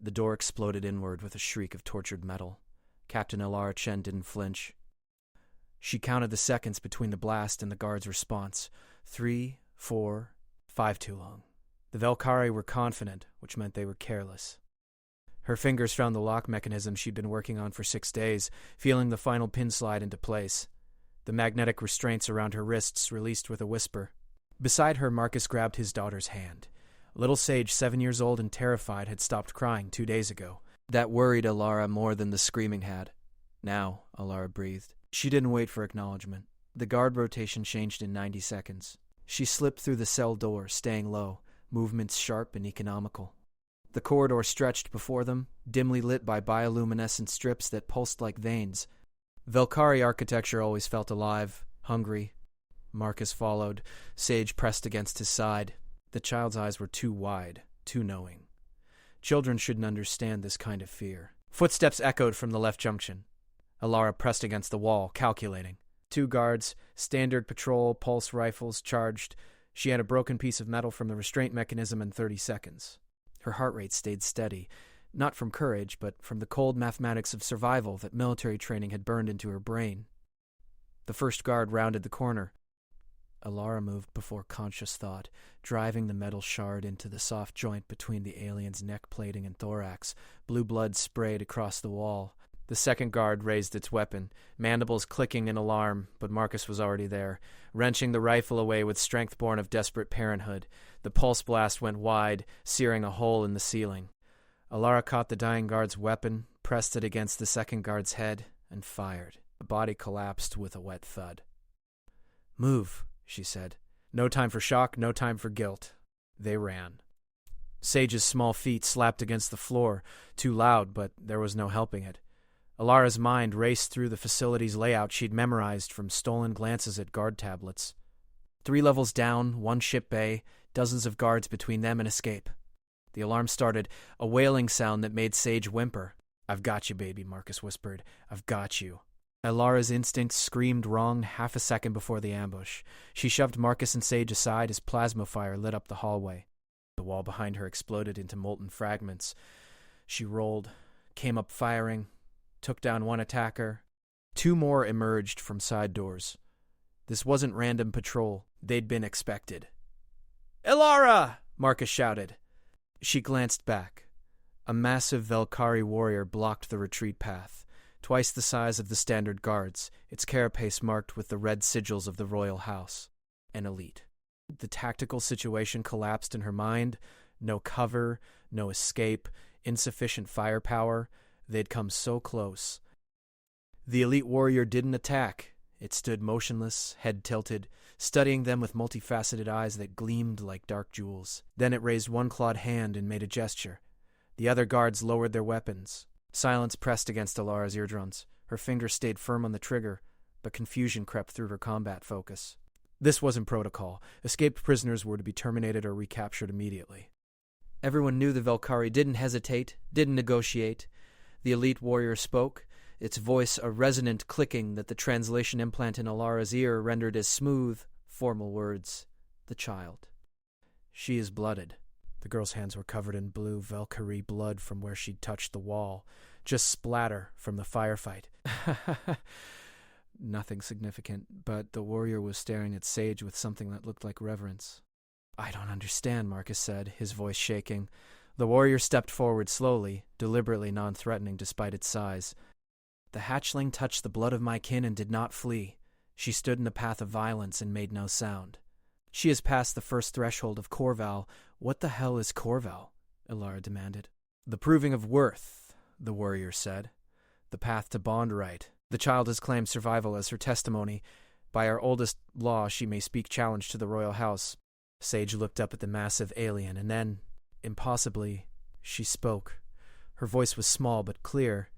The door exploded inward with a shriek of tortured metal. Captain Alara Chen didn't flinch. She counted the seconds between the blast and the guard's response. 3, 4, 5 too long. The Velkari were confident, which meant they were careless. Her fingers found the lock mechanism she'd been working on for 6 days, feeling the final pin slide into place. The magnetic restraints around her wrists released with a whisper. Beside her, Marcus grabbed his daughter's hand. Little Sage, 7 years old and terrified, had stopped crying 2 days ago. That worried Alara more than the screaming had. Now, Alara breathed. She didn't wait for acknowledgement. The guard rotation changed in 90 seconds. She slipped through the cell door, staying low, movements sharp and economical. The corridor stretched before them, dimly lit by bioluminescent strips that pulsed like veins. Velkari architecture always felt alive, hungry. Marcus followed. Sage pressed against his side. The child's eyes were too wide, too knowing. Children shouldn't understand this kind of fear. Footsteps echoed from the left junction. Alara pressed against the wall, calculating. 2 guards, standard patrol, pulse rifles, charged. She had a broken piece of metal from the restraint mechanism in 30 seconds. Her heart rate stayed steady, not from courage, but from the cold mathematics of survival that military training had burned into her brain. The first guard rounded the corner. Alara moved before conscious thought, driving the metal shard into the soft joint between the alien's neck plating and thorax. Blue blood sprayed across the wall. The second guard raised its weapon, mandibles clicking in alarm, but Marcus was already there, wrenching the rifle away with strength born of desperate parenthood. The pulse blast went wide, searing a hole in the ceiling. Alara caught the dying guard's weapon, pressed it against the second guard's head, and fired. The body collapsed with a wet thud. "Move," she said. "No time for shock, no time for guilt." They ran. Sage's small feet slapped against the floor, too loud, but there was no helping it. Alara's mind raced through the facility's layout she'd memorized from stolen glances at guard tablets. 3 levels down, 1 ship bay, dozens of guards between them and escape. The alarm started, a wailing sound that made Sage whimper. "I've got you, baby," Marcus whispered. "I've got you." Alara's instincts screamed wrong half a second before the ambush. She shoved Marcus and Sage aside as plasma fire lit up the hallway. The wall behind her exploded into molten fragments. She rolled, came up firing, took down 1 attacker. 2 more emerged from side doors. This wasn't random patrol. They'd been expected. "Alara!" Marcus shouted. She glanced back. A massive Velkari warrior blocked the retreat path, twice the size of the standard guards, its carapace marked with the red sigils of the royal house. An elite. The tactical situation collapsed in her mind. No cover, no escape, insufficient firepower. They'd come so close. The elite warrior didn't attack. It stood motionless, head tilted, studying them with multifaceted eyes that gleamed like dark jewels. Then it raised 1 clawed hand and made a gesture. The other guards lowered their weapons. Silence pressed against Alara's eardrums. Her fingers stayed firm on the trigger, but confusion crept through her combat focus. This wasn't protocol. Escaped prisoners were to be terminated or recaptured immediately. Everyone knew the Velkari didn't hesitate, didn't negotiate. The elite warrior spoke, its voice a resonant clicking that the translation implant in Alara's ear rendered as smooth, formal words. The child. "She is blooded." The girl's hands were covered in blue Velkari blood from where she'd touched the wall. Just splatter from the firefight. Nothing significant, but the warrior was staring at Sage with something that looked like reverence. "I don't understand," Marcus said, his voice shaking. The warrior stepped forward slowly, deliberately non-threatening despite its size. "The hatchling touched the blood of my kin and did not flee. She stood in the path of violence and made no sound. She has passed the first threshold of Corval." "What the hell is Corval?" Alara demanded. "The proving of worth," the warrior said. "The path to bond right. The child has claimed survival as her testimony. By our oldest law, she may speak challenge to the royal house." Sage looked up at the massive alien, and then, impossibly, she spoke. Her voice was small but clear.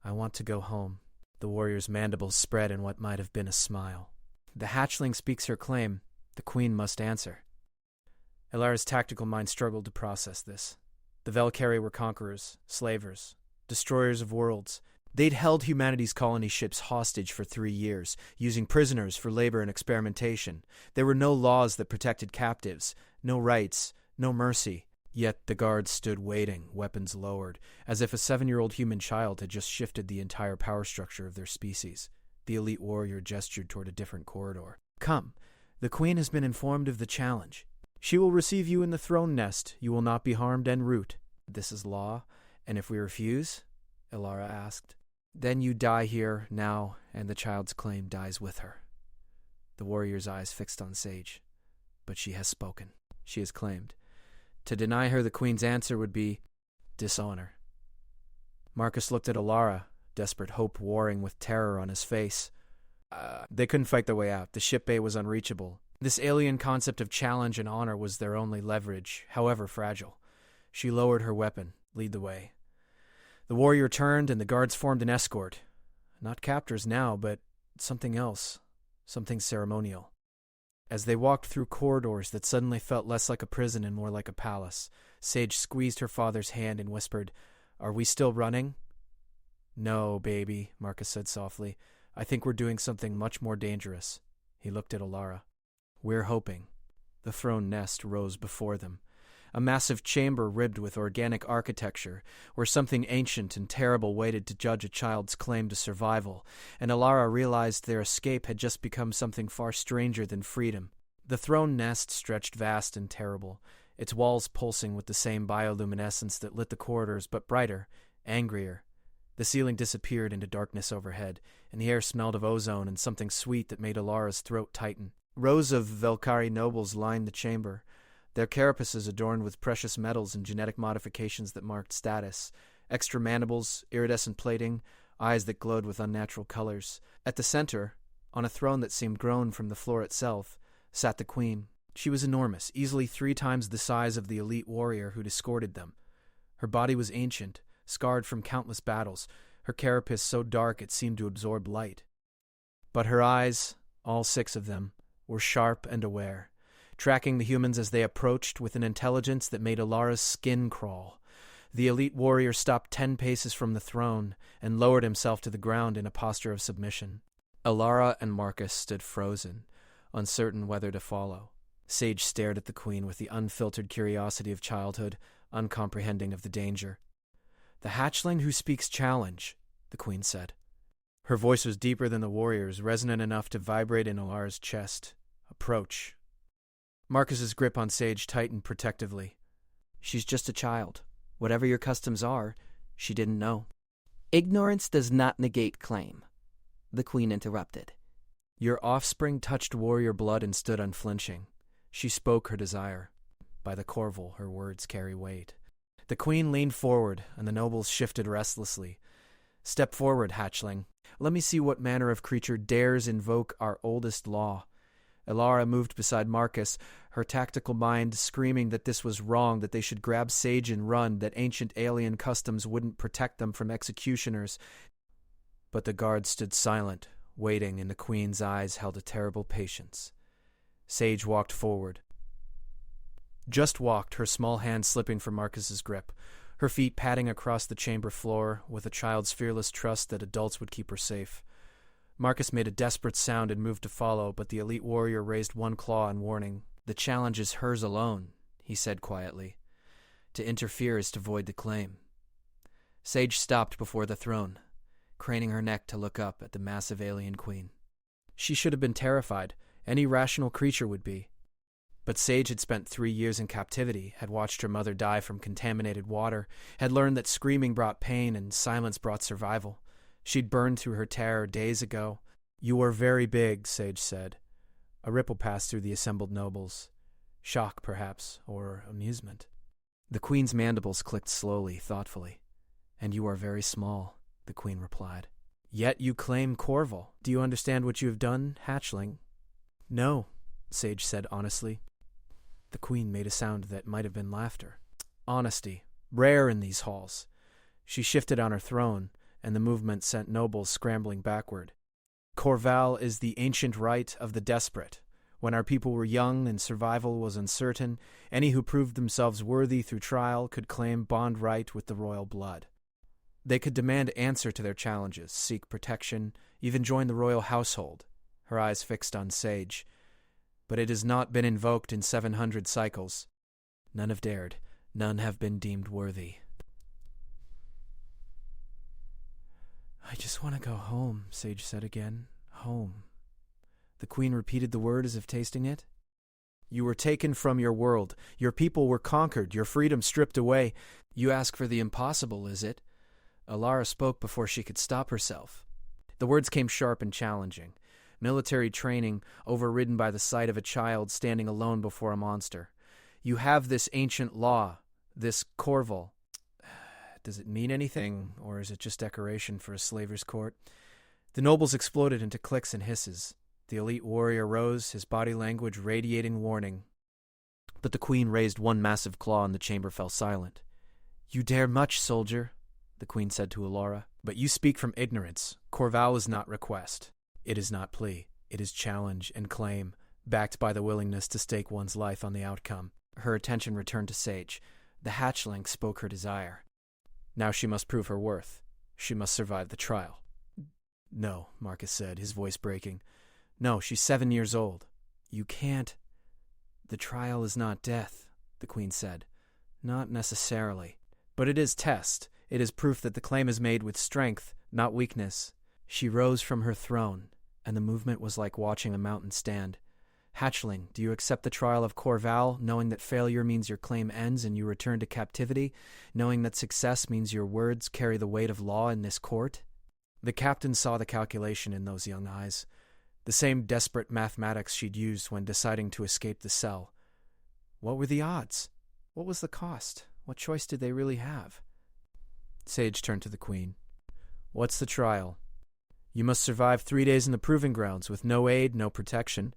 "I want to go home." The warrior's mandibles spread in what might have been a smile. "The hatchling speaks her claim. The queen must answer." Alara's tactical mind struggled to process this. The Velkari were conquerors, slavers, destroyers of worlds. They'd held humanity's colony ships hostage for 3 years, using prisoners for labor and experimentation. There were no laws that protected captives, no rights, no mercy. Yet the guards stood waiting, weapons lowered, as if a 7-year-old human child had just shifted the entire power structure of their species. The elite warrior gestured toward a different corridor. "Come, the queen has been informed of the challenge. She will receive you in the throne nest. You will not be harmed en route. This is law, and if we refuse," Elara asked, "then you die here, now, and the child's claim dies with her." The warrior's eyes fixed on Sage. "But she has spoken. She has claimed. To deny her the queen's answer would be dishonor." Marcus looked at Elara, desperate hope warring with terror on his face. They couldn't fight their way out. The ship bay was unreachable. This alien concept of challenge and honor was their only leverage, however fragile. She lowered her weapon. "Lead the way." The warrior turned, and the guards formed an escort. Not captors now, but something else. Something ceremonial. As they walked through corridors that suddenly felt less like a prison and more like a palace, Sage squeezed her father's hand and whispered, "Are we still running?" "No, baby," Marcus said softly. "I think we're doing something much more dangerous." He looked at Elara. "We're hoping." The throne nest rose before them. A massive chamber ribbed with organic architecture, where something ancient and terrible waited to judge a child's claim to survival, and Elara realized their escape had just become something far stranger than freedom. The throne nest stretched vast and terrible, its walls pulsing with the same bioluminescence that lit the corridors, but brighter, angrier. The ceiling disappeared into darkness overhead, and the air smelled of ozone and something sweet that made Alara's throat tighten. Rows of Velkari nobles lined the chamber, their carapaces adorned with precious metals and genetic modifications that marked status, extra mandibles, iridescent plating, eyes that glowed with unnatural colors. At the center, on a throne that seemed grown from the floor itself, sat the queen. She was enormous, easily 3 times the size of the elite warrior who'd escorted them. Her body was ancient, scarred from countless battles, her carapace so dark it seemed to absorb light. But her eyes, all 6 of them, were sharp and aware, tracking the humans as they approached with an intelligence that made Alara's skin crawl. The elite warrior stopped 10 paces from the throne and lowered himself to the ground in a posture of submission. Elara and Marcus stood frozen, uncertain whether to follow. Sage stared at the queen with the unfiltered curiosity of childhood, uncomprehending of the danger. "The hatchling who speaks challenge," the queen said. Her voice was deeper than the warrior's, resonant enough to vibrate in Alara's chest. "Approach." Marcus's grip on Sage tightened protectively. "She's just a child. Whatever your customs are, she didn't know." "Ignorance does not negate claim," the queen interrupted. Your offspring touched warrior blood and stood unflinching. She spoke her desire. By the Corval, her words carry weight. The queen leaned forward, and the nobles shifted restlessly. "Step forward, hatchling. Let me see what manner of creature dares invoke our oldest law." Elara moved beside Marcus, her tactical mind screaming that this was wrong, that they should grab Sage and run, that ancient alien customs wouldn't protect them from executioners. But the guard stood silent, waiting, and the queen's eyes held a terrible patience. Sage walked forward. Just walked, her small hand slipping from Marcus's grip, her feet padding across the chamber floor with a child's fearless trust that adults would keep her safe. Marcus made a desperate sound and moved to follow, but the elite warrior raised one claw in warning. "The challenge is hers alone," he said quietly. "To interfere is to void the claim." Sage stopped before the throne, craning her neck to look up at the massive alien queen. She should have been terrified. Any rational creature would be. But Sage had spent 3 years in captivity, had watched her mother die from contaminated water, had learned that screaming brought pain and silence brought survival. She'd burned through her terror days ago. "You are very big," Sage said. A ripple passed through the assembled nobles. Shock, perhaps, or amusement. The queen's mandibles clicked slowly, thoughtfully. "And you are very small," the queen replied. "Yet you claim Corval. Do you understand what you have done, hatchling?" "No," Sage said honestly. The queen made a sound that might have been laughter. Honesty, rare in these halls. She shifted on her throne, and the movement sent nobles scrambling backward. "Corval is the ancient right of the desperate. When our people were young and survival was uncertain, any who proved themselves worthy through trial could claim bond right with the royal blood. They could demand answer to their challenges, seek protection, even join the royal household." Her eyes fixed on Sage. "But it has not been invoked in 700 cycles. None have dared. None have been deemed worthy. I just want to go home, Sage said again. Home. The queen repeated the word as if tasting it. You were taken from your world. Your people were conquered, your freedom stripped away. You ask for the impossible, is it? Alara spoke before she could stop herself. The words came sharp and challenging. Military training overridden by the sight of a child standing alone before a monster. You have this ancient law, this Corval. Does it mean anything, or is it just decoration for a slaver's court? The nobles exploded into clicks and hisses. The elite warrior rose, his body language radiating warning. But the queen raised one massive claw and the chamber fell silent. You dare much, soldier, the queen said to Alara. But you speak from ignorance. Corval is not request. It is not plea. It is challenge and claim, backed by the willingness to stake one's life on the outcome. Her attention returned to Sage. The hatchling spoke her desire. Now she must prove her worth. She must survive the trial. No, Marcus said, his voice breaking. No, she's 7 years old. You can't. The trial is not death, the queen said. Not necessarily. But it is test. It is proof that the claim is made with strength, not weakness. She rose from her throne, and the movement was like watching a mountain stand. Hatchling, do you accept the trial of Corval, knowing that failure means your claim ends and you return to captivity, knowing that success means your words carry the weight of law in this court? The captain saw the calculation in those young eyes, the same desperate mathematics she'd used when deciding to escape the cell. What were the odds? What was the cost? What choice did they really have? Sage turned to the queen. What's the trial? You must survive 3 days in the proving grounds with no aid, no protection.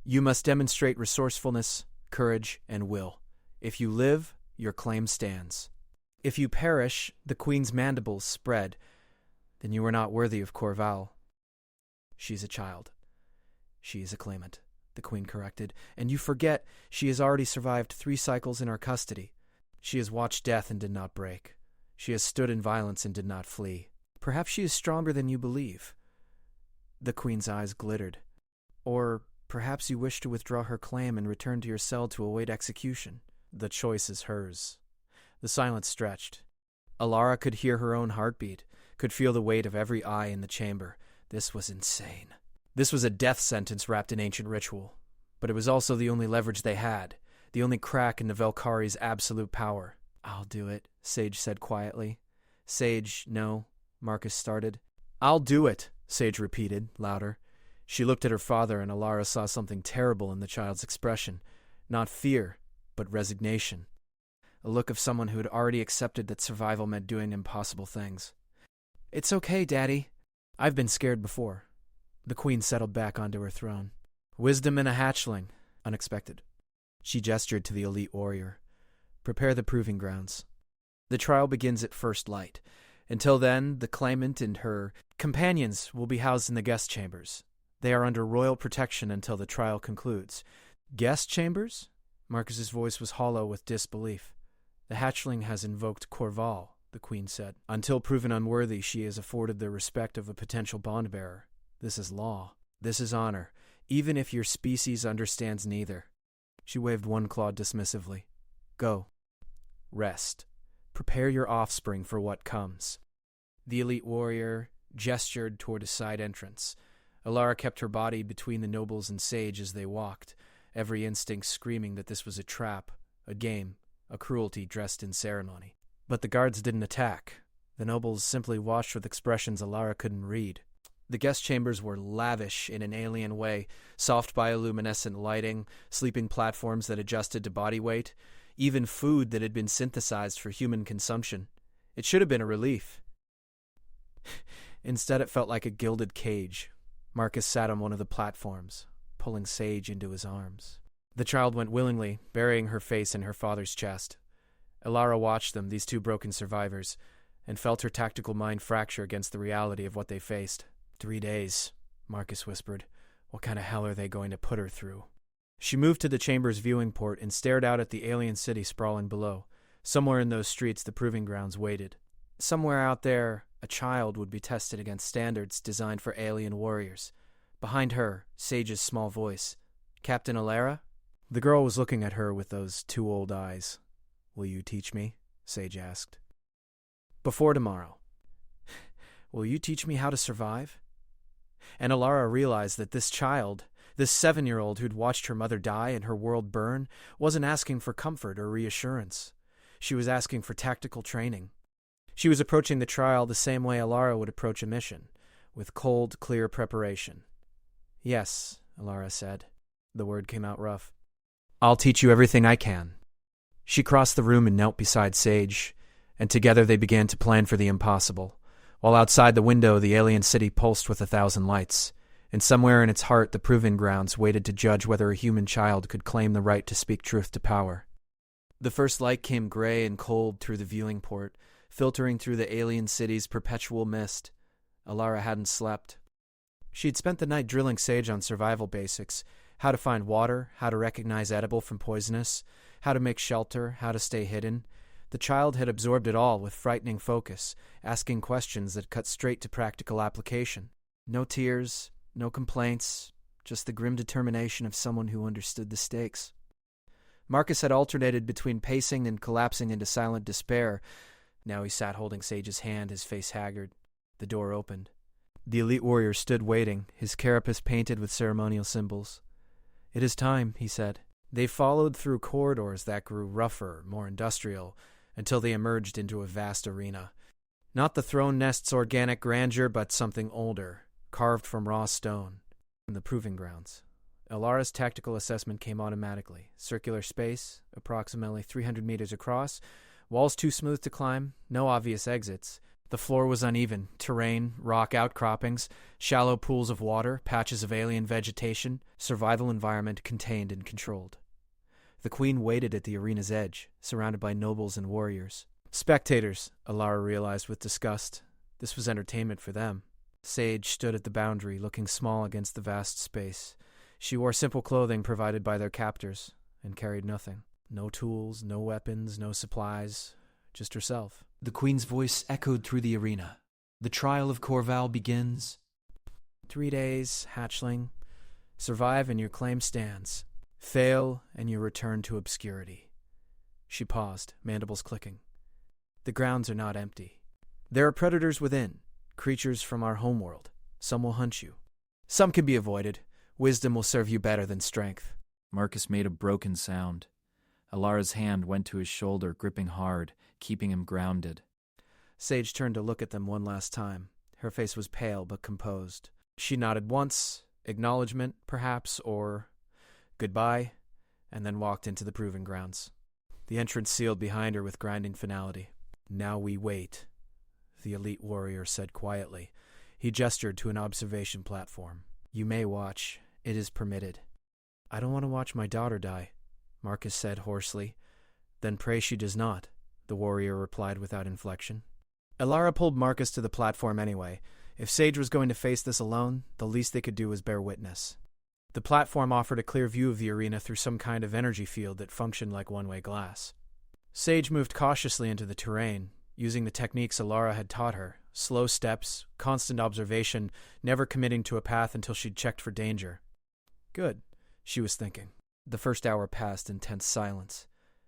You must demonstrate resourcefulness, courage, and will. If you live, your claim stands. If you perish, the queen's mandibles spread. Then you are not worthy of Corval. She's a child. She is a claimant, the queen corrected, and you forget she has already survived 3 cycles in our custody. She has watched death and did not break. She has stood in violence and did not flee. Perhaps she is stronger than you believe. The queen's eyes glittered. Or perhaps you wish to withdraw her claim and return to your cell to await execution. The choice is hers. The silence stretched. Alara could hear her own heartbeat, could feel the weight of every eye in the chamber. This was insane. This was a death sentence wrapped in ancient ritual. But it was also the only leverage they had, the only crack in the Velkari's absolute power. I'll do it, Sage said quietly. Sage, no, Marcus started. I'll do it, Sage repeated, louder. She looked at her father, and Alara saw something terrible in the child's expression. Not fear, but resignation. A look of someone who had already accepted that survival meant doing impossible things. It's okay, Daddy. I've been scared before. The queen settled back onto her throne. Wisdom in a hatchling. Unexpected. She gestured to the elite warrior. Prepare the proving grounds. The trial begins at first light. Until then, the claimant and her companions will be housed in the guest chambers. They are under royal protection until the trial concludes. Guest chambers? Marcus's voice was hollow with disbelief. The hatchling has invoked Corval, the queen said. Until proven unworthy, she is afforded the respect of a potential bond-bearer. This is law. This is honor, even if your species understands neither. She waved one claw dismissively. Go. Rest. Prepare your offspring for what comes. The elite warrior gestured toward a side entrance. Alara kept her body between the nobles and Sage as they walked, every instinct screaming that this was a trap, a game, a cruelty dressed in ceremony. But the guards didn't attack. The nobles simply watched with expressions Alara couldn't read. The guest chambers were lavish in an alien way, soft bioluminescent lighting, sleeping platforms that adjusted to body weight, even food that had been synthesized for human consumption. It should have been a relief. Instead, it felt like a gilded cage. Marcus sat on one of the platforms, pulling Sage into his arms. The child went willingly, burying her face in her father's chest. Alara watched them, these 2 broken survivors, and felt her tactical mind fracture against the reality of what they faced. 3 days, Marcus whispered. What kind of hell are they going to put her through? She moved to the chamber's viewing port and stared out at the alien city sprawling below. Somewhere in those streets, the proving grounds waited. Somewhere out there, a child would be tested against standards designed for alien warriors. Behind her, Sage's small voice. Captain Alara? The girl was looking at her with those 2 old eyes. Will you teach me? Sage asked. Before tomorrow. Will you teach me how to survive? And Alara realized that this child, this 7-year-old who'd watched her mother die and her world burn, wasn't asking for comfort or reassurance. She was asking for tactical training. She was approaching the trial the same way Alara would approach a mission, with cold, clear preparation. Yes, Alara said. The word came out rough. I'll teach you everything I can. She crossed the room and knelt beside Sage, and together they began to plan for the impossible, while outside the window the alien city pulsed with 1,000 lights, and somewhere in its heart the proving grounds waited to judge whether a human child could claim the right to speak truth to power. The first light came gray and cold through the viewing port, filtering through the alien city's perpetual mist. Alara hadn't slept. She'd spent the night drilling Sage on survival basics, how to find water, how to recognize edible from poisonous, how to make shelter, how to stay hidden. The child had absorbed it all with frightening focus, asking questions that cut straight to practical application. No tears, no complaints, just the grim determination of someone who understood the stakes. Marcus had alternated between pacing and collapsing into silent despair. Now he sat holding Sage's hand, his face haggard. The door opened. The elite warrior stood waiting, his carapace painted with ceremonial symbols. "It is time," he said. They followed through corridors that grew rougher, more industrial, until they emerged into a vast arena. Not the throne nest's organic grandeur, but something older, carved from raw stone. The proving grounds. Alara's tactical assessment came automatically. Circular space, approximately 300 meters across, walls too smooth to climb, no obvious exits. The floor was uneven, terrain, rock outcroppings, shallow pools of water, patches of alien vegetation, survival environment contained and controlled. The queen waited at the arena's edge, surrounded by nobles and warriors. Spectators, Alara realized with disgust. This was entertainment for them. Sage stood at the boundary, looking small against the vast space. She wore simple clothing provided by their captors, and carried nothing. No tools, no weapons, no supplies, just herself. The queen's voice echoed through the arena. The trial of Corval begins. 3 days, hatchling. Survive and your claim stands. Fail and you return to obscurity. She paused, mandibles clicking. The grounds are not empty. There are predators within, creatures from our homeworld. Some will hunt you. Some can be avoided. Wisdom will serve you better than strength. Marcus made a broken sound. Alara's hand went to his shoulder, gripping hard, keeping him grounded. Sage turned to look at them one last time. Her face was pale but composed. She nodded once, acknowledgement, perhaps, or goodbye, and then walked into the proving grounds. The entrance sealed behind her with grinding finality. Now we wait, the elite warrior said quietly. He gestured to an observation platform. You may watch. It is permitted. I don't want to watch my daughter die, Marcus said hoarsely. Then pray she does not, the warrior replied without inflection. Alara pulled Marcus to the platform anyway. If Sage was going to face this alone, the least they could do was bear witness. The platform offered a clear view of the arena through some kind of energy field that functioned like one-way glass. Sage moved cautiously into the terrain, using the techniques Alara had taught her. Slow steps, constant observation, never committing to a path until she'd checked for danger. Good, she was thinking. The first hour passed in tense silence.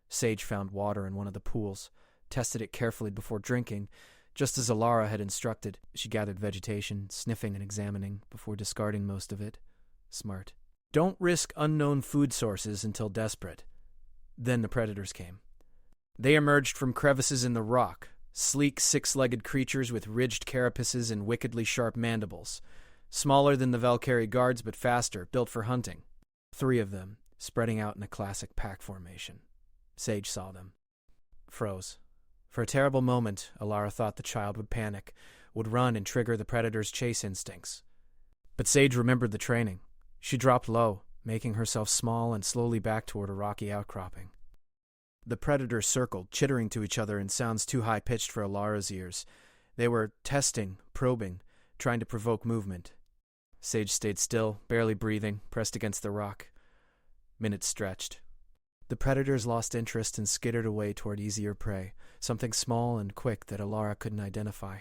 Sage found water in one of the pools, tested it carefully before drinking. Just as Alara had instructed, she gathered vegetation, sniffing and examining, before discarding most of it. Smart. Don't risk unknown food sources until desperate. Then the predators came. They emerged from crevices in the rock, sleek six-legged creatures with ridged carapaces and wickedly sharp mandibles. Smaller than the Valkyrie guards but faster, built for hunting. 3 of them, spreading out in a classic pack formation. Sage saw them. Froze. For a terrible moment, Alara thought the child would panic, would run and trigger the predator's chase instincts. But Sage remembered the training. She dropped low, making herself small and slowly back toward a rocky outcropping. The predators circled, chittering to each other in sounds too high-pitched for Alara's ears. They were testing, probing, trying to provoke movement. Sage stayed still, barely breathing, pressed against the rock. Minutes stretched. The predators lost interest and skittered away toward easier prey, something small and quick that Alara couldn't identify.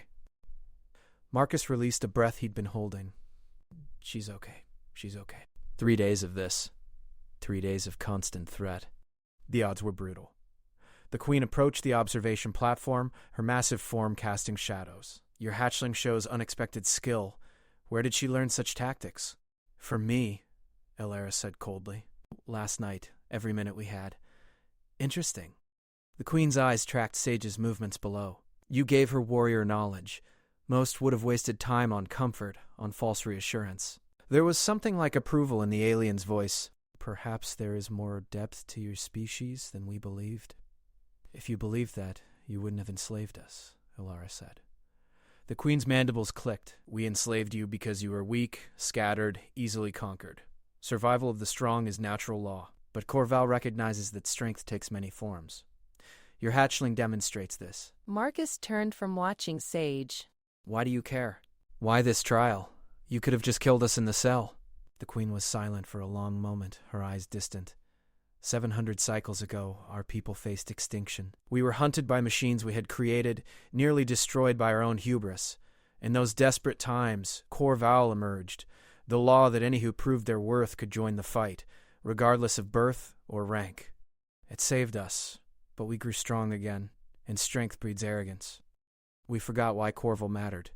Marcus released a breath he'd been holding. She's okay. She's okay. 3 days of this. 3 days of constant threat. The odds were brutal. The queen approached the observation platform, her massive form casting shadows. Your hatchling shows unexpected skill. Where did she learn such tactics? From me, Elara said coldly. Last night, every minute we had. Interesting. The queen's eyes tracked Sage's movements below. You gave her warrior knowledge. Most would have wasted time on comfort, on false reassurance. There was something like approval in the alien's voice. Perhaps there is more depth to your species than we believed. If you believed that, you wouldn't have enslaved us, Elara said. The queen's mandibles clicked. We enslaved you because you were weak, scattered, easily conquered. Survival of the strong is natural law, but Corval recognizes that strength takes many forms. Your hatchling demonstrates this. Marcus turned from watching Sage. Why do you care? Why this trial? You could have just killed us in the cell. The queen was silent for a long moment, her eyes distant. 700 cycles ago, our people faced extinction. We were hunted by machines we had created, nearly destroyed by our own hubris. In those desperate times, Corval emerged, the law that any who proved their worth could join the fight, regardless of birth or rank. It saved us, but we grew strong again, and strength breeds arrogance. We forgot why Corval mattered.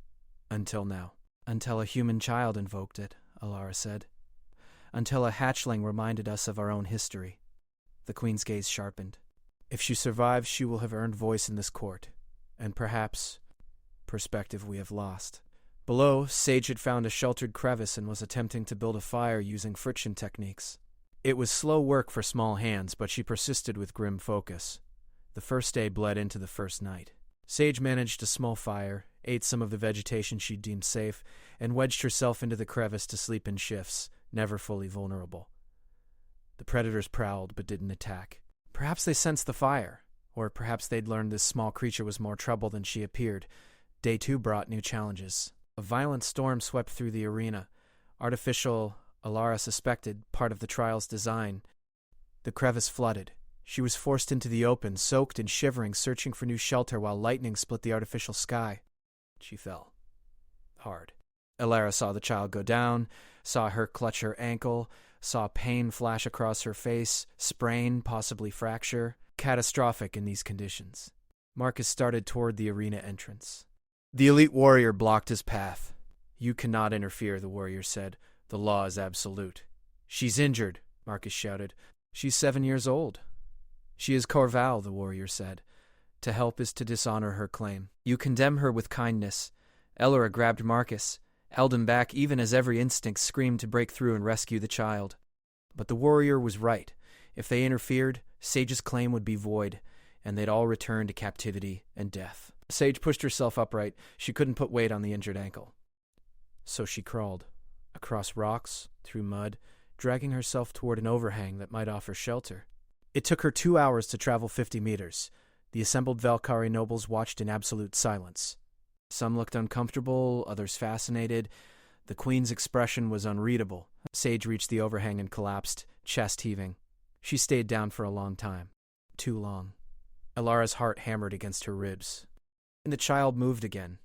Until now. Until a human child invoked it, Elara said. Until a hatchling reminded us of our own history. The queen's gaze sharpened. If she survives, she will have earned voice in this court, and perhaps perspective we have lost. Below, Sage had found a sheltered crevice and was attempting to build a fire using friction techniques. It was slow work for small hands, but she persisted with grim focus. The first day bled into the first night. Sage managed a small fire, ate some of the vegetation she deemed safe, and wedged herself into the crevice to sleep in shifts, never fully vulnerable. The predators prowled but didn't attack. Perhaps they sensed the fire, or perhaps they'd learned this small creature was more trouble than she appeared. Day 2 brought new challenges. A violent storm swept through the arena. Artificial, Elara suspected, part of the trial's design. The crevice flooded. She was forced into the open, soaked and shivering, searching for new shelter while lightning split the artificial sky. She fell. Hard. Elara saw the child go down, saw her clutch her ankle, saw pain flash across her face, sprain, possibly fracture. Catastrophic in these conditions. Marcus started toward the arena entrance. The elite warrior blocked his path. You cannot interfere, the warrior said. The law is absolute. She's injured, Marcus shouted. She's 7 years old. She is Corval, the warrior said. To help is to dishonor her claim. You condemn her with kindness. Elara grabbed Marcus, held him back even as every instinct screamed to break through and rescue the child. But the warrior was right. If they interfered, Sage's claim would be void, and they'd all return to captivity and death. Sage pushed herself upright. She couldn't put weight on the injured ankle. So she crawled, across rocks, through mud, dragging herself toward an overhang that might offer shelter. It took her 2 hours to travel 50 meters. The assembled Valkyrie nobles watched in absolute silence. Some looked uncomfortable, others fascinated. The queen's expression was unreadable. Sage reached the overhang and collapsed, chest heaving. She stayed down for a long time. Too long. Elara's heart hammered against her ribs. And the child moved again.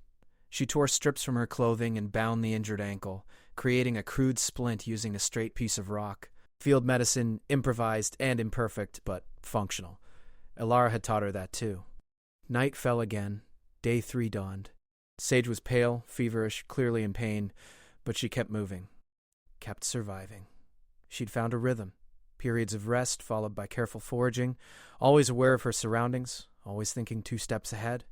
She tore strips from her clothing and bound the injured ankle, creating a crude splint using a straight piece of rock. Field medicine, improvised and imperfect, but functional. Elara had taught her that too. Night fell again. Day 3 dawned. Sage was pale, feverish, clearly in pain, but she kept moving, kept surviving. She'd found a rhythm. Periods of rest followed by careful foraging, always aware of her surroundings, always thinking 2 steps ahead.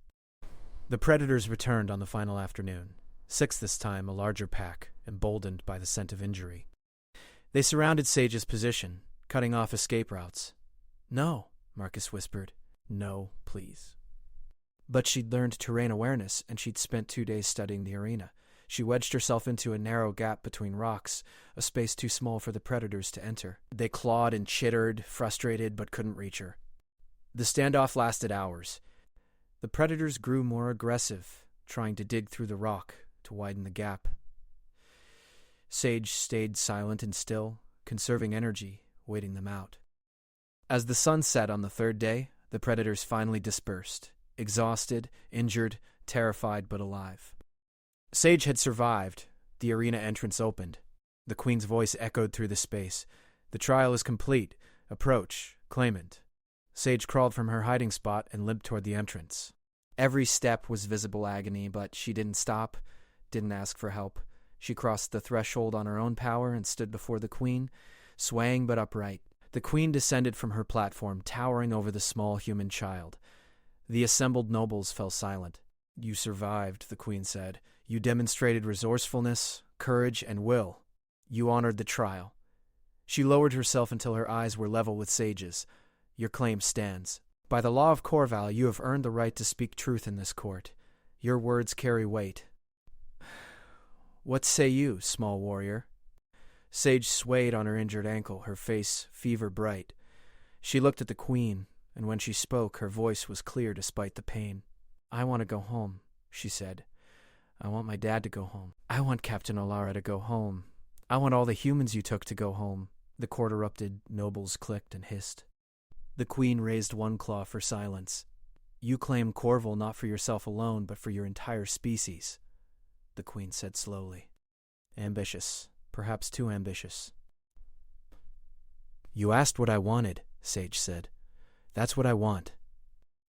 The predators returned on the final afternoon. 6 this time, a larger pack, emboldened by the scent of injury. They surrounded Sage's position, cutting off escape routes. No, Marcus whispered. No, please. But she'd learned terrain awareness, and she'd spent 2 days studying the arena. She wedged herself into a narrow gap between rocks, a space too small for the predators to enter. They clawed and chittered, frustrated, but couldn't reach her. The standoff lasted hours. The predators grew more aggressive, trying to dig through the rock to widen the gap. Sage stayed silent and still, conserving energy, waiting them out. As the sun set on the 3rd day, the predators finally dispersed, exhausted, injured, terrified but alive. Sage had survived. The arena entrance opened. The queen's voice echoed through the space. The trial is complete. Approach. Claimant. Sage crawled from her hiding spot and limped toward the entrance. Every step was visible agony, but she didn't stop, didn't ask for help. She crossed the threshold on her own power and stood before the queen, swaying but upright. The queen descended from her platform, towering over the small human child. The assembled nobles fell silent. "You survived," the queen said. "You demonstrated resourcefulness, courage, and will. You honored the trial." She lowered herself until her eyes were level with Sage's. "Your claim stands. By the law of Corval, you have earned the right to speak truth in this court. Your words carry weight. What say you, small warrior?" Sage swayed on her injured ankle, her face fever bright. She looked at the queen, and when she spoke, her voice was clear despite the pain. "I want to go home," she said. "I want my dad to go home. I want Captain Alara to go home. I want all the humans you took to go home." The court erupted, nobles clicked and hissed. The queen raised one claw for silence. "You claim Corval not for yourself alone, but for your entire species," the queen said slowly. "Ambitious, perhaps too ambitious." "You asked what I wanted," Sage said. "That's what I want."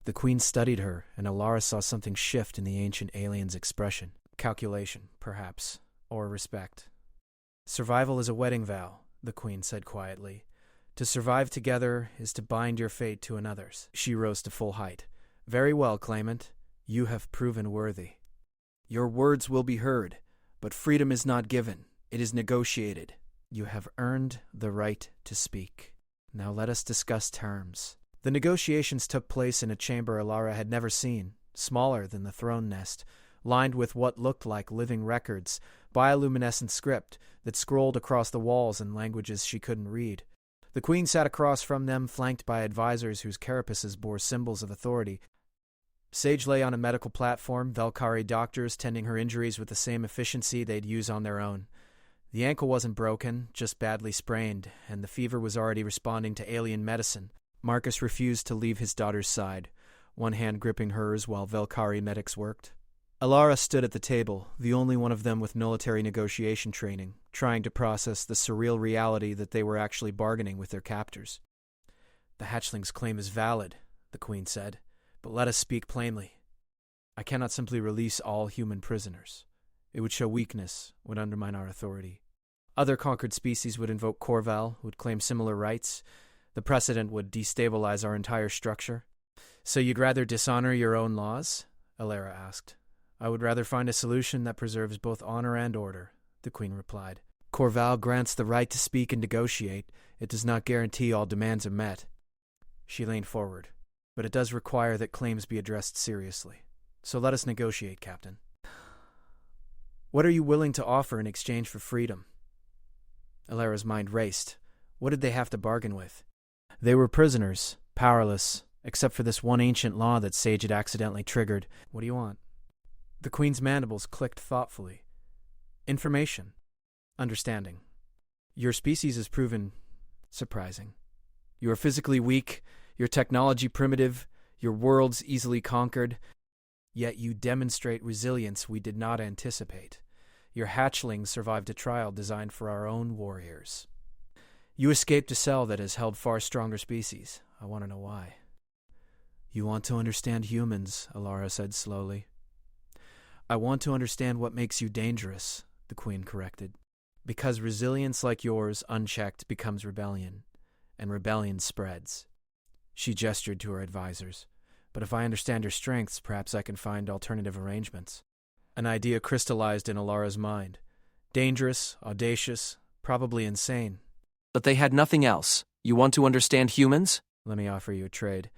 The queen studied her, and Alara saw something shift in the ancient alien's expression. Calculation, perhaps, or respect. "Survival is a wedding vow," the queen said quietly. "To survive together is to bind your fate to another's." She rose to full height. "Very well, claimant. You have proven worthy. Your words will be heard, but freedom is not given. It is negotiated. You have earned the right to speak. Now let us discuss terms." The negotiations took place in a chamber Alara had never seen, smaller than the throne nest, lined with what looked like living records, bioluminescent script that scrolled across the walls in languages she couldn't read. The queen sat across from them, flanked by advisors whose carapaces bore symbols of authority. Sage lay on a medical platform, Velkari doctors tending her injuries with the same efficiency they'd use on their own. The ankle wasn't broken, just badly sprained, and the fever was already responding to alien medicine. Marcus refused to leave his daughter's side, one hand gripping hers while Velkari medics worked. Alara stood at the table, the only one of them with military negotiation training, trying to process the surreal reality that they were actually bargaining with their captors. "The hatchling's claim is valid," the queen said, "but let us speak plainly. I cannot simply release all human prisoners. It would show weakness, would undermine our authority. Other conquered species would invoke Corval, would claim similar rights. The precedent would destabilize our entire structure." "So you'd rather dishonor your own laws?" Alara asked. "I would rather find a solution that preserves both honor and order," the queen replied. "Corval grants the right to speak and negotiate. It does not guarantee all demands are met." She leaned forward. "But it does require that claims be addressed seriously. So let us negotiate, Captain. What are you willing to offer in exchange for freedom?" Alara's mind raced. What did they have to bargain with? They were prisoners, powerless, except for this one ancient law that Sage had accidentally triggered. "What do you want?" The queen's mandibles clicked thoughtfully. "Information. Understanding. Your species has proven surprising. You are physically weak, your technology primitive, your worlds easily conquered, yet you demonstrate resilience we did not anticipate. Your hatchlings survived a trial designed for our own warriors. You escaped a cell that has held far stronger species. I want to know why." "You want to understand humans," Alara said slowly. "I want to understand what makes you dangerous," the queen corrected. "Because resilience like yours, unchecked, becomes rebellion, and rebellion spreads." She gestured to her advisors. "But if I understand your strengths, perhaps I can find alternative arrangements." An idea crystallized in Alara's mind. Dangerous, audacious, probably insane. "But they had nothing else. You want to understand humans?" "Let me offer you a trade.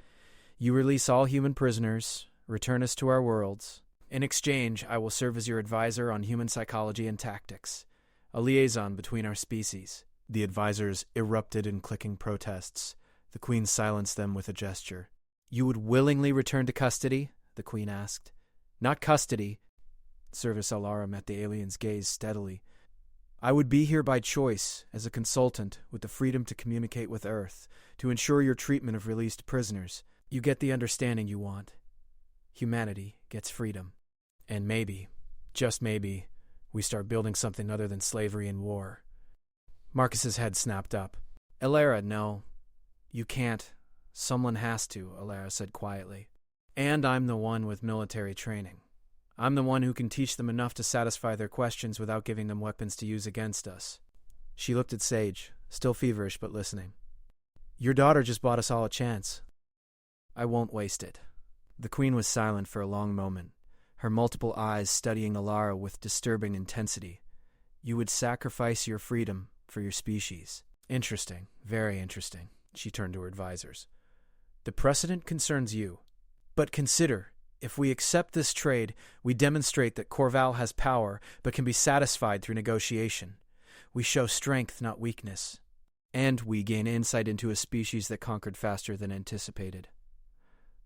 You release all human prisoners, return us to our worlds. In exchange, I will serve as your advisor on human psychology and tactics, a liaison between our species." The advisors erupted in clicking protests. The queen silenced them with a gesture. "You would willingly return to custody?" the queen asked. "Not custody." Service Alara met the alien's gaze steadily. "I would be here by choice, as a consultant, with the freedom to communicate with Earth, to ensure your treatment of released prisoners. You get the understanding you want. Humanity gets freedom. And maybe, just maybe, we start building something other than slavery and war." Marcus's head snapped up. "Alara, no. You can't. Someone has to, Alara said quietly. And I'm the one with military training. I'm the one who can teach them enough to satisfy their questions without giving them weapons to use against us. She looked at Sage, still feverish but listening. Your daughter just bought us all a chance. I won't waste it. The Queen was silent for a long moment, her multiple eyes studying Alara with disturbing intensity. You would sacrifice your freedom for your species. Interesting, very interesting. She turned to her advisors. The precedent concerns you. But consider, if we accept this trade, we demonstrate that Corval has power but can be satisfied through negotiation. We show strength, not weakness. And we gain insight into a species that conquered faster than anticipated.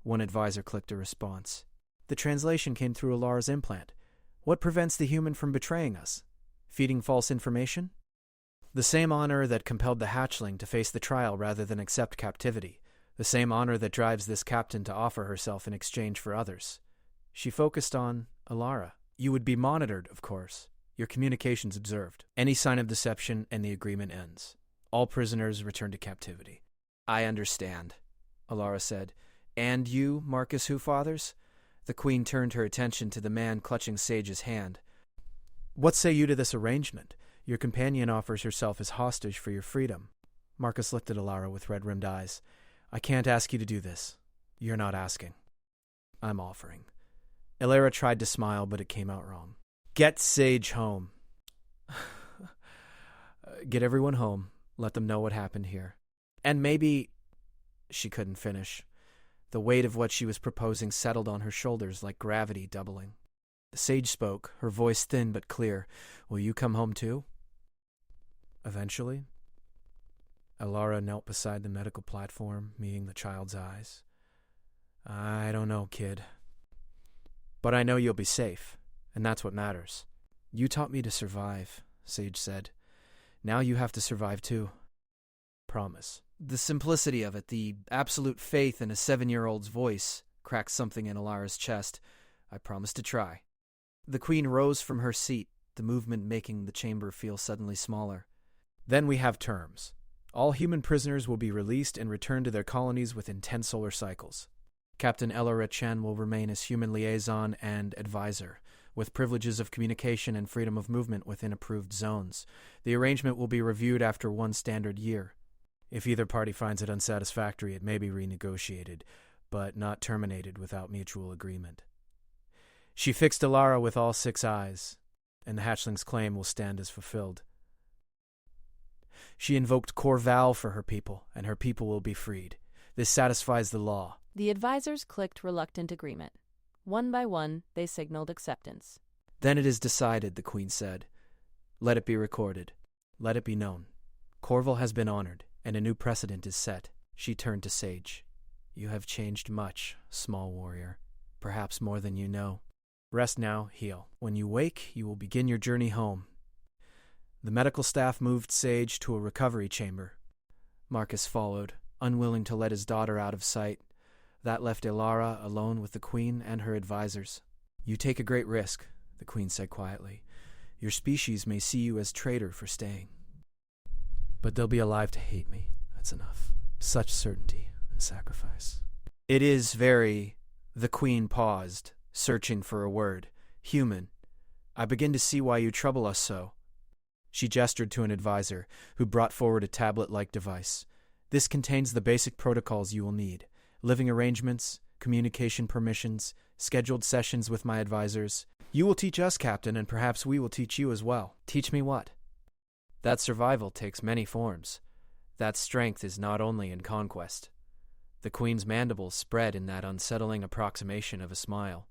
One advisor clicked a response. The translation came through Alara's implant. What prevents the human from betraying us? Feeding false information? The same honor that compelled the hatchling to face the trial rather than accept captivity. The same honor that drives this captain to offer herself in exchange for others. She focused on Alara. You would be monitored, of course. Your communications observed. Any sign of deception and the agreement ends. All prisoners return to captivity. I understand, Alara said. And you, Marcus Hoofathers? The Queen turned her attention to the man clutching Sage's hand. What say you to this arrangement? Your companion offers herself as hostage for your freedom. Marcus looked at Alara with red-rimmed eyes. I can't ask you to do this. You're not asking. I'm offering. Alara tried to smile, but it came out wrong. Get Sage home. Get everyone home. Let them know what happened here. And maybe... She couldn't finish. The weight of what she was proposing settled on her shoulders like gravity doubling. The Sage spoke, her voice thin but clear. Will you come home too? Eventually. Alara knelt beside the medical platform, meeting the child's eyes. I don't know, kid. But I know you'll be safe, and that's what matters. You taught me to survive, Sage said. Now you have to survive too. Promise. The simplicity of it, the absolute faith in a 7-year-old's voice, cracked something in Alara's chest. I promise to try. The Queen rose from her seat, the movement making the chamber feel suddenly smaller. Then we have terms. All human prisoners will be released and returned to their colonies within 10 solar cycles. Captain Elora Chen will remain as human liaison and advisor, with privileges of communication and freedom of movement within approved zones. The arrangement will be reviewed after 1 standard year. If either party finds it unsatisfactory, it may be renegotiated, but not terminated without mutual agreement. She fixed Alara with all 6 eyes, and the hatchling's claim will stand as fulfilled. She invoked Corval for her people, and her people will be freed. This satisfies the law. The advisors clicked reluctant agreement. One by one, they signaled acceptance. Then it is decided, the Queen said. Let it be recorded. Let it be known. Corval has been honored, and a new precedent is set. She turned to Sage. You have changed much, small warrior. Perhaps more than you know. Rest now, heal. When you wake, you will begin your journey home. The medical staff moved Sage to a recovery chamber. Marcus followed, unwilling to let his daughter out of sight. That left Alara alone with the Queen and her advisors. You take a great risk, the Queen said quietly. Your species may see you as traitor for staying. But they'll be alive to hate me. That's enough. Such certainty and sacrifice. It is very... The Queen paused, searching for a word. Human. I begin to see why you trouble us so. She gestured to an advisor, who brought forward a tablet-like device. This contains the basic protocols you will need. Living arrangements, communication permissions, scheduled sessions with my advisors. You will teach us, Captain, and perhaps we will teach you as well. Teach me what? That survival takes many forms. That strength is not only in conquest. The Queen's mandibles spread in that unsettling approximation of a smile.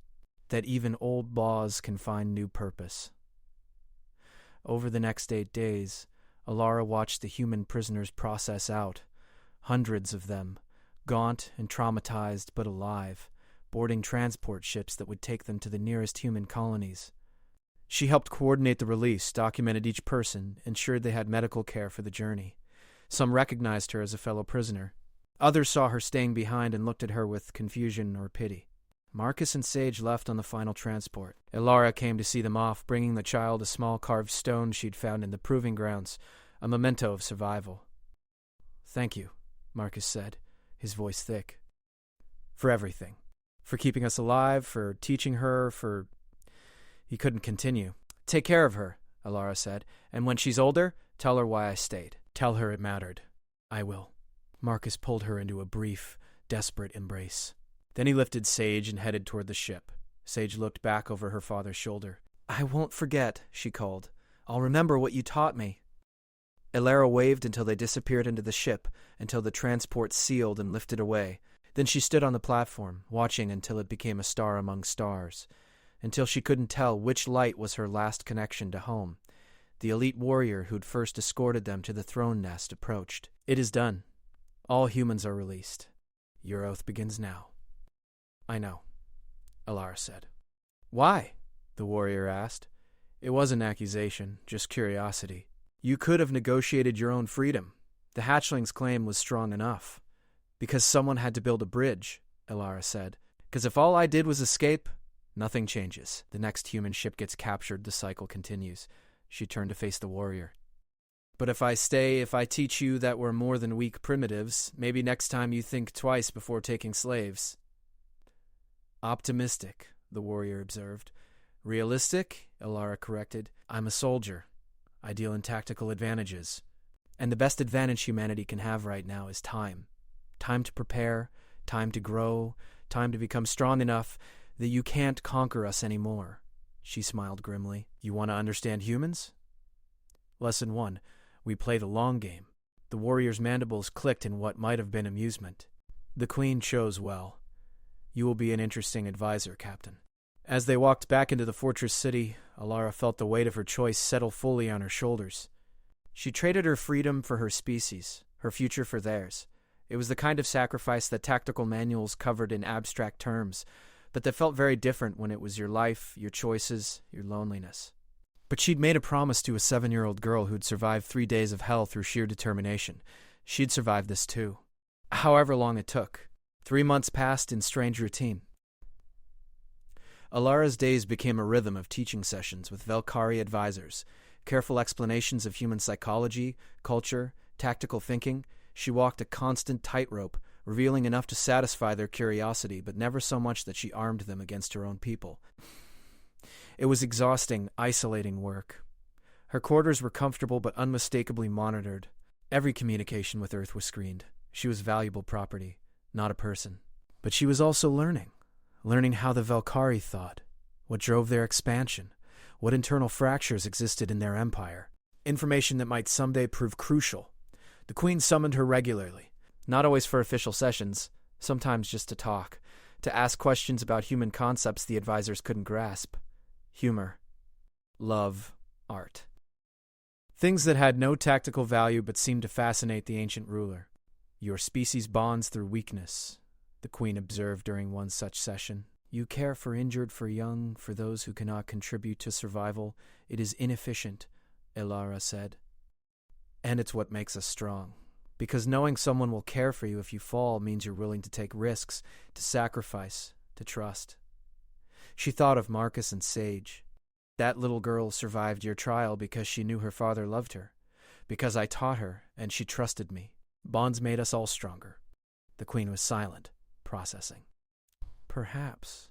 That even old laws can find new purpose. Over the next 8 days, Alara watched the human prisoners process out. Hundreds of them, gaunt and traumatized but alive, boarding transport ships that would take them to the nearest human colonies. She helped coordinate the release, documented each person, ensured they had medical care for the journey. Some recognized her as a fellow prisoner. Others saw her staying behind and looked at her with confusion or pity. Marcus and Sage left on the final transport. Alara came to see them off, bringing the child a small carved stone she'd found in the proving grounds, a memento of survival. Thank you, Marcus said, his voice thick. For everything. For keeping us alive, for teaching her, for... He couldn't continue. Take care of her, Alara said, and when she's older, tell her why I stayed. Tell her it mattered. I will. Marcus pulled her into a brief, desperate embrace. Then he lifted Sage and headed toward the ship. Sage looked back over her father's shoulder. I won't forget, she called. I'll remember what you taught me. Alara waved until they disappeared into the ship, until the transport sealed and lifted away. Then she stood on the platform, watching until it became a star among stars, until she couldn't tell which light was her last connection to home. The elite warrior who'd first escorted them to the throne nest approached. It is done. All humans are released. Your oath begins now. I know, Alara said. Why? The warrior asked. It wasn't an accusation, just curiosity. You could have negotiated your own freedom. The hatchling's claim was strong enough. Because someone had to build a bridge, Alara said. Because if all I did was escape, nothing changes. The next human ship gets captured, the cycle continues. She turned to face the warrior. But if I stay, if I teach you that we're more than weak primitives, maybe next time you think twice before taking slaves. Optimistic, the warrior observed. Realistic, Alara corrected. I'm a soldier. I deal in tactical advantages. And the best advantage humanity can have right now is time. Time to prepare, time to grow, time to become strong enough that you can't conquer us anymore. She smiled grimly. You want to understand humans? Lesson 1. We play the long game. The warrior's mandibles clicked in what might have been amusement. The queen chose well. You will be an interesting advisor, Captain. As they walked back into the fortress city, Alara felt the weight of her choice settle fully on her shoulders. She traded her freedom for her species, her future for theirs. It was the kind of sacrifice that tactical manuals covered in abstract terms, but that felt very different when it was your life, your choices, your loneliness. But she'd made a promise to a 7-year-old girl who'd survived 3 days of hell through sheer determination. She'd survive this too. However long it took. 3 months passed in strange routine. Alara's days became a rhythm of teaching sessions with Velkari advisors, careful explanations of human psychology, culture, tactical thinking. She walked a constant tightrope, revealing enough to satisfy their curiosity, but never so much that she armed them against her own people. It was exhausting, isolating work. Her quarters were comfortable but unmistakably monitored. Every communication with Earth was screened. She was valuable property, not a person. But she was also learning how the Velkari thought, what drove their expansion, what internal fractures existed in their empire, information that might someday prove crucial. The Queen summoned her regularly, not always for official sessions, sometimes just to talk, to ask questions about human concepts the advisors couldn't grasp. Humor, love, art. Things that had no tactical value but seemed to fascinate the ancient ruler. Your species bonds through weakness, the Queen observed during one such session. You care for injured, for young, for those who cannot contribute to survival. It is inefficient, Alara said. And it's what makes us strong. Because knowing someone will care for you if you fall means you're willing to take risks, to sacrifice, to trust. She thought of Marcus and Sage. That little girl survived your trial because she knew her father loved her, because I taught her and she trusted me. Bonds made us all stronger. The Queen was silent, processing. Perhaps.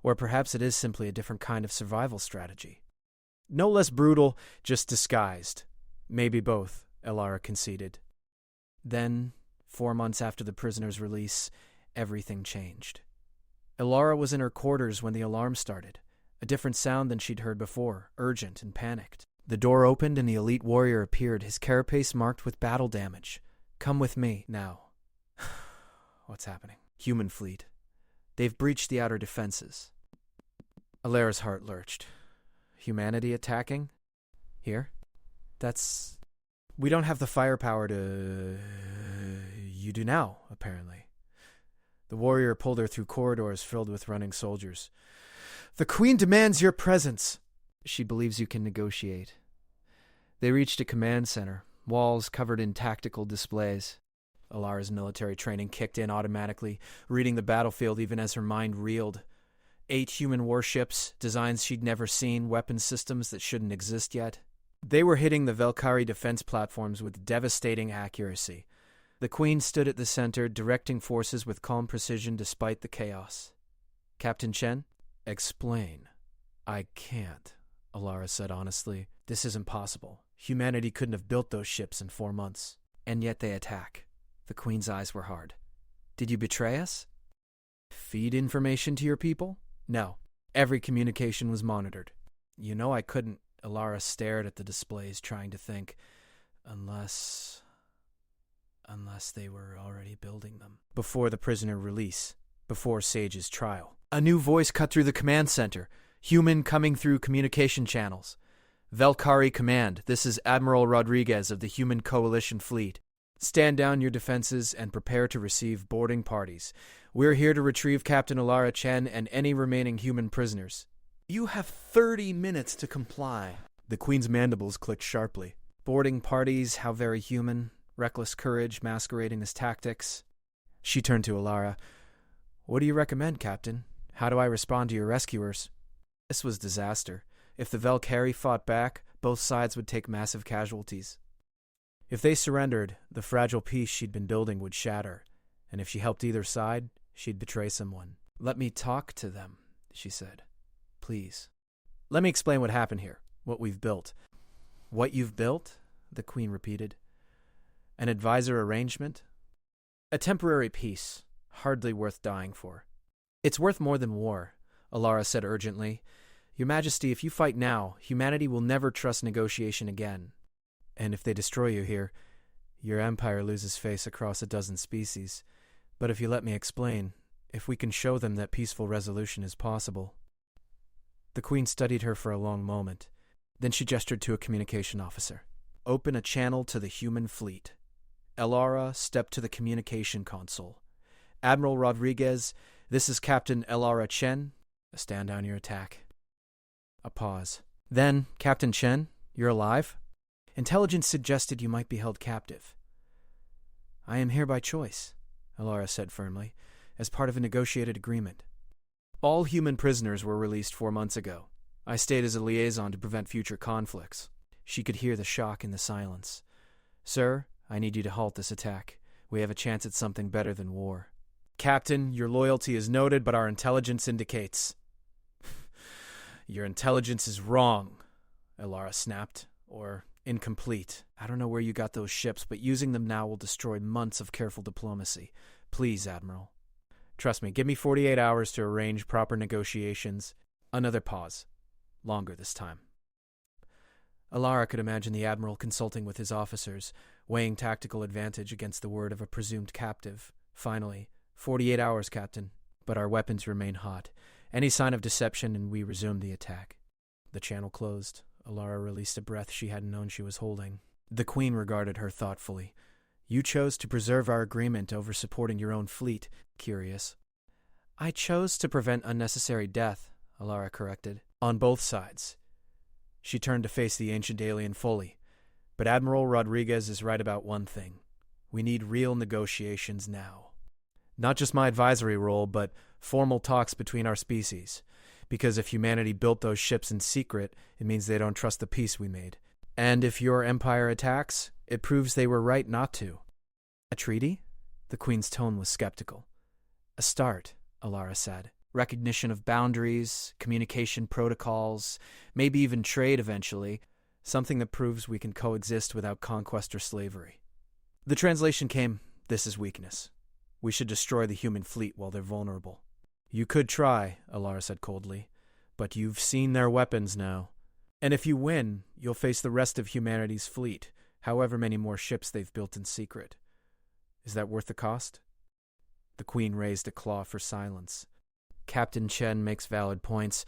Or perhaps it is simply a different kind of survival strategy. No less brutal, just disguised. Maybe both, Alara conceded. Then, 4 months after the prisoner's release, everything changed. Alara was in her quarters when the alarm started, a different sound than she'd heard before, urgent and panicked. The door opened and the elite warrior appeared, his carapace marked with battle damage. Come with me, now. What's happening? Human fleet. They've breached the outer defenses. Alara's heart lurched. Humanity attacking? Here? We don't have the firepower to... You do now, apparently. The warrior pulled her through corridors filled with running soldiers. The Queen demands your presence. She believes you can negotiate. They reached a command center, walls covered in tactical displays. Alara's military training kicked in automatically, reading the battlefield even as her mind reeled. 8 human warships, designs she'd never seen, weapon systems that shouldn't exist yet. They were hitting the Velkari defense platforms with devastating accuracy. The Queen stood at the center, directing forces with calm precision despite the chaos. Captain Chen? Explain. I can't, Alara said honestly. This is impossible. Humanity couldn't have built those ships in 4 months. And yet they attack. The Queen's eyes were hard. Did you betray us? Feed information to your people? No. Every communication was monitored. You know I couldn't. Alara stared at the displays, trying to think. Unless they were already building them. Before the prisoner release. Before Sage's trial. A new voice cut through the command center. Human coming through communication channels. Velkari Command, this is Admiral Rodriguez of the Human Coalition Fleet. Stand down your defenses and prepare to receive boarding parties. We're here to retrieve Captain Alara Chen and any remaining human prisoners. You have 30 minutes to comply. The Queen's mandibles clicked sharply. Boarding parties, how very human. Reckless courage masquerading as tactics. She turned to Alara. What do you recommend, Captain? How do I respond to your rescuers? This was disaster. If the Velkari fought back, both sides would take massive casualties. If they surrendered, the fragile peace she'd been building would shatter, and if she helped either side, she'd betray someone. Let me talk to them, she said. Please. Let me explain what happened here, what we've built. What you've built? The Queen repeated. An advisor arrangement? A temporary peace, hardly worth dying for. It's worth more than war, Alara said urgently. Your Majesty, if you fight now, humanity will never trust negotiation again. And if they destroy you here, your empire loses face across a dozen species. But if you let me explain, if we can show them that peaceful resolution is possible. The Queen studied her for a long moment. Then she gestured to a communication officer. Open a channel to the human fleet. Alara stepped to the communication console. Admiral Rodriguez, this is Captain Alara Chen. Stand down your attack. A pause. Then, Captain Chen, you're alive? Intelligence suggested you might be held captive. I am here by choice, Alara said firmly, as part of a negotiated agreement. All human prisoners were released 4 months ago. I stayed as a liaison to prevent future conflicts. She could hear the shock in the silence. Sir, I need you to halt this attack. We have a chance at something better than war. Captain, your loyalty is noted, but our intelligence indicates... Your intelligence is wrong, Alara snapped, or incomplete. I don't know where you got those ships, but using them now will destroy months of careful diplomacy. Please, Admiral. Trust me, give me 48 hours to arrange proper negotiations. Another pause. Longer this time. Alara could imagine the Admiral consulting with his officers, weighing tactical advantage against the word of a presumed captive. Finally, 48 hours, Captain, but our weapons remain hot. Any sign of deception and we resume the attack. The channel closed. Alara released a breath she hadn't known she was holding. The Queen regarded her thoughtfully. You chose to preserve our agreement over supporting your own fleet. Curious. I chose to prevent unnecessary death, Alara corrected. On both sides. She turned to face the ancient alien fully. But Admiral Rodriguez is right about one thing. We need real negotiations now. Not just my advisory role, but formal talks between our species. Because if humanity built those ships in secret, it means they don't trust the peace we made. And if your empire attacks, it proves they were right not to. A treaty? The Queen's tone was skeptical. A start, Alara said. Recognition of boundaries, communication protocols, maybe even trade eventually. Something that proves we can coexist without conquest or slavery. The translation came, this is weakness. We should destroy the human fleet while they're vulnerable. You could try, Alara said coldly, but you've seen their weapons now. And if you win, you'll face the rest of humanity's fleet, however many more ships they've built in secret. Is that worth the cost? The Queen raised a claw for silence. Captain Chen makes valid points.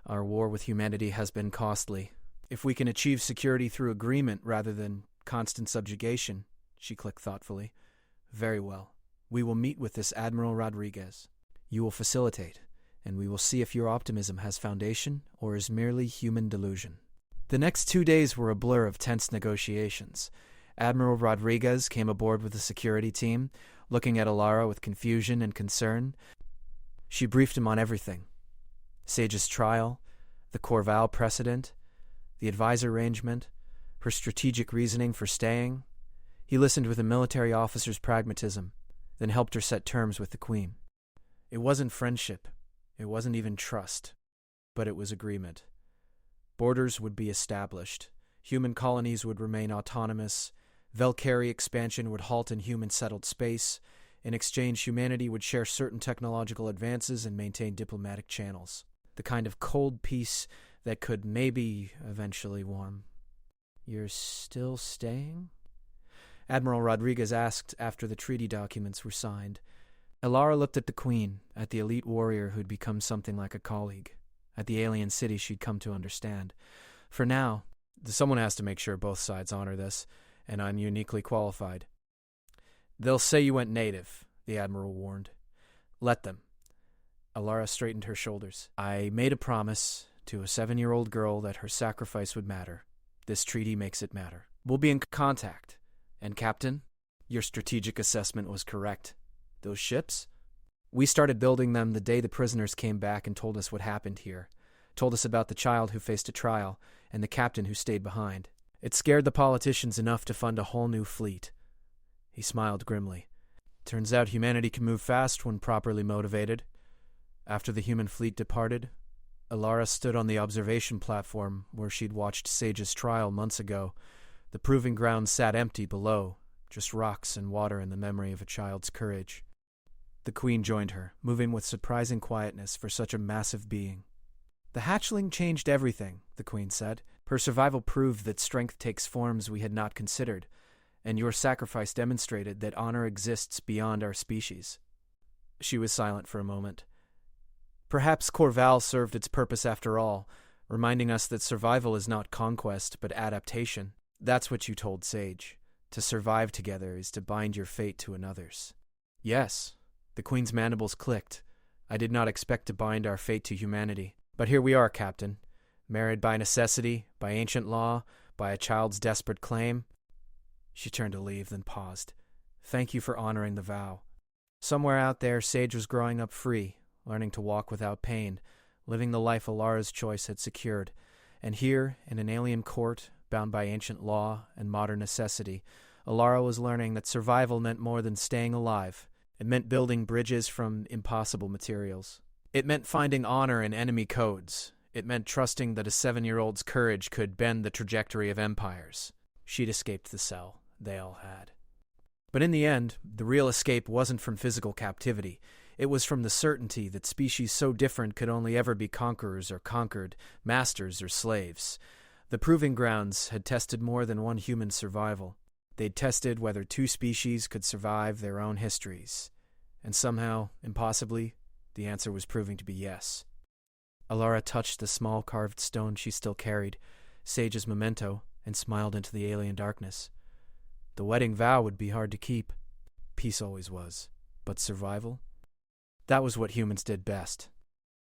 Our war with humanity has been costly. If we can achieve security through agreement rather than constant subjugation, she clicked thoughtfully. Very well. We will meet with this Admiral Rodriguez. You will facilitate, and we will see if your optimism has foundation or is merely human delusion. The next 2 days were a blur of tense negotiations. Admiral Rodriguez came aboard with the security team, looking at Alara with confusion and concern. She briefed him on everything. Sage's trial, the Corval precedent, the advisor arrangement, her strategic reasoning for staying. He listened with a military officer's pragmatism, then helped her set terms with the Queen. It wasn't friendship. It wasn't even trust. But it was agreement. Borders would be established. Human colonies would remain autonomous. Valkyrie expansion would halt in human-settled space. In exchange, humanity would share certain technological advances and maintain diplomatic channels. The kind of cold peace that could maybe eventually warm. "You're still staying?" Admiral Rodriguez asked after the treaty documents were signed. Elara looked at the Queen, at the elite warrior who'd become something like a colleague, at the alien city she'd come to understand. For now, someone has to make sure both sides honor this, and I'm uniquely qualified. "They'll say you went native," the Admiral warned. "Let them." Elara straightened her shoulders. "I made a promise to a 7-year-old girl that her sacrifice would matter. This treaty makes it matter. We'll be in contact. And Captain, your strategic assessment was correct. Those ships? We started building them the day the prisoners came back and told us what happened here. Told us about the child who faced a trial and the captain who stayed behind. It scared the politicians enough to fund a whole new fleet." He smiled grimly. "Turns out humanity can move fast when properly motivated." After the human fleet departed, Elara stood on the observation platform where she'd watched Sage's trial months ago. The proving ground sat empty below, just rocks and water in the memory of a child's courage. The Queen joined her, moving with surprising quietness for such a massive being. "The hatchling changed everything," the Queen said. "Her survival proved that strength takes forms we had not considered, and your sacrifice demonstrated that honor exists beyond our species." She was silent for a moment. "Perhaps Corval served its purpose after all, reminding us that survival is not conquest, but adaptation. That's what you told Sage. To survive together is to bind your fate to another's." "Yes." The Queen's mandibles clicked. "I did not expect to bind our fate to humanity. But here we are, Captain. Married by necessity, by ancient law, by a child's desperate claim." She turned to leave, then paused. "Thank you for honoring the vow." Somewhere out there, Sage was growing up free, learning to walk without pain, living the life Elara's choice had secured. And here, in an alien court, bound by ancient law and modern necessity, Elara was learning that survival meant more than staying alive. It meant building bridges from impossible materials. It meant finding honor in enemy codes. It meant trusting that a 7-year-old's courage could bend the trajectory of empires. She'd escaped the cell. They all had. But in the end, the real escape wasn't from physical captivity. It was from the certainty that species so different could only ever be conquerors or conquered, masters or slaves. The proving grounds had tested more than one human's survival. They'd tested whether two species could survive their own histories. And somehow, impossibly, the answer was proving to be yes. Elara touched the small carved stone she still carried, Sage's memento, and smiled into the alien darkness. The wedding vow would be hard to keep. Peace always was. But survival? That was what humans did best.